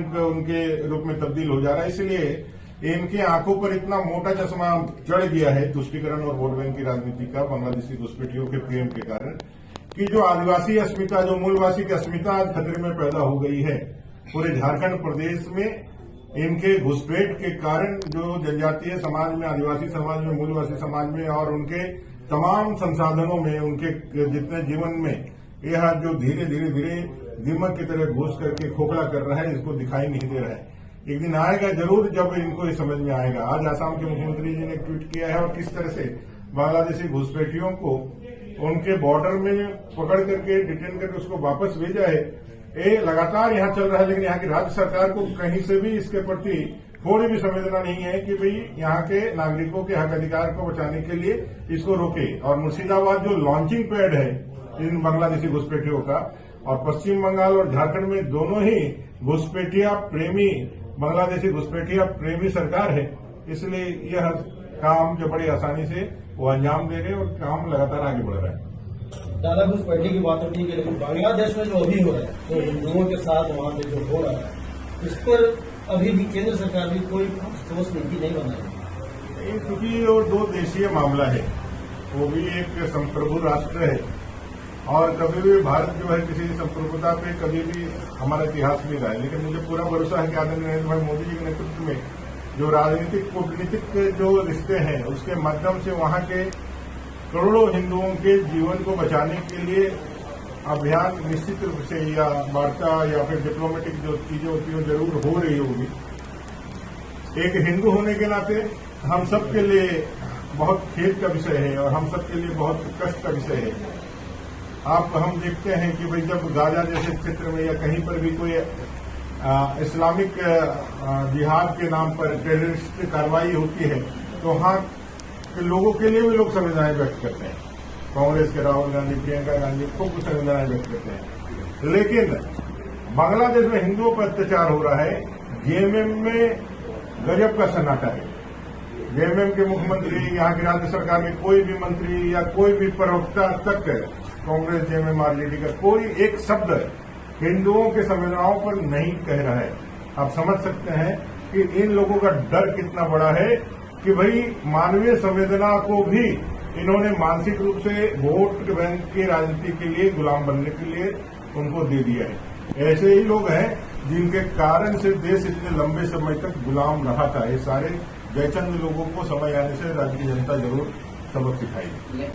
उनके रूप में तब्दील हो जा रहा है। इसलिए इनकी आंखों पर इतना मोटा चश्मा चढ़ गया है तुष्टीकरण और वोट बैंक की राजनीति का, बांग्लादेशी घुसपैठियों के प्रेम के कारण, कि जो आदिवासी अस्मिता, जो मूलवासी की अस्मिता आज खतरे में पैदा हो गई है। पूरे झारखंड प्रदेश में इनके घुसपैठ के कारण जो जनजातीय समाज में, आदिवासी समाज में, मूलवासी समाज में और उनके तमाम संसाधनों में, उनके जितने जीवन में यह जो धीरे धीरे दीमक की तरह घुस करके खोखला कर रहा है, इसको दिखाई नहीं दे रहा है। एक दिन आएगा जरूर जब इनको ये समझ में आएगा। आज आसाम के मुख्यमंत्री जी ने ट्वीट किया है और किस तरह से बांग्लादेशी घुसपैठियों को उनके बॉर्डर में पकड़ करके डिटेन करके उसको वापस भेजा है। ये लगातार यहाँ चल रहा है, लेकिन यहाँ की राज्य सरकार को कहीं से भी इसके प्रति थोड़ी भी संवेदना नहीं है कि भाई यहाँ के नागरिकों के हक अधिकार को बचाने के लिए इसको रोके। और मुर्शिदाबाद जो लॉन्चिंग पैड है इन बांग्लादेशी घुसपैठियों का, और पश्चिम बंगाल और झारखंड में दोनों ही घुसपैठिया प्रेमी, बांग्लादेशी घुसपैठिया प्रेमी सरकार है। इसलिए यह काम जो बड़ी आसानी से वो अंजाम दे रहे और काम लगातार आगे बढ़ रहा है। दादा घुसपैठी की बात तो ठीक है, लेकिन बांग्लादेश में जो अभी हो रहा है, तो हिंदुओं के साथ वहां पे जो हो रहा है, इस पर अभी भी केंद्र सरकार भी कोई ठोस नीति नहीं बनाई। क्योंकि वो दो देशीय मामला है, वो भी एक संप्रभु राष्ट्र है और कभी भी भारत जो है किसी संप्रभुता पे कभी भी हमारा इतिहास नहीं रहा है। लेकिन मुझे पूरा भरोसा है कि आदरणीय नरेंद्र भाई मोदी जी के नेतृत्व में जो राजनीतिक कूटनीतिक जो रिश्ते हैं उसके माध्यम से वहां के करोड़ों हिंदुओं के जीवन को बचाने के लिए अभियान निश्चित रूप से या वार्ता या फिर डिप्लोमेटिक जो चीजें होती हैं जरूर हो रही होगी। एक हिंदू होने के नाते हम सबके लिए बहुत खेद का विषय है और हम सबके लिए बहुत कष्ट का विषय है। हम देखते हैं कि भाई जब गाजा जैसे क्षेत्र में या कहीं पर भी कोई इस्लामिक जिहाद के नाम पर टेररिस्ट कार्रवाई होती है तो वहां के लोगों के लिए भी लोग संवेदनाएं व्यक्त करते हैं। कांग्रेस के राहुल गांधी, प्रियंका गांधी खूब कुछ संवेदनाएं व्यक्त करते हैं। लेकिन बांग्लादेश में हिंदुओं पर अत्याचार हो रहा है। जेएमएम में गजब का सन्नाटा है। जेएमएम के मुख्यमंत्री, यहाँ की राज्य सरकार में कोई भी मंत्री या कोई भी प्रवक्ता तक कांग्रेस जेएमएम आरजेडी का कोई एक शब्द हिंदुओं के संवेदनाओं पर नहीं कह रहा है। आप समझ सकते हैं कि इन लोगों का डर कितना बड़ा है कि भाई मानवीय संवेदना को भी इन्होंने मानसिक रूप से वोट बैंक की राजनीति के लिए गुलाम बनने के लिए उनको दे दिया है। ऐसे ही लोग हैं जिनके कारण से देश इतने लंबे समय तक गुलाम रहा था। ये सारे जयचंद लोगों को समय आने से राज्य की जनता जरूर सबक सिखाएगी।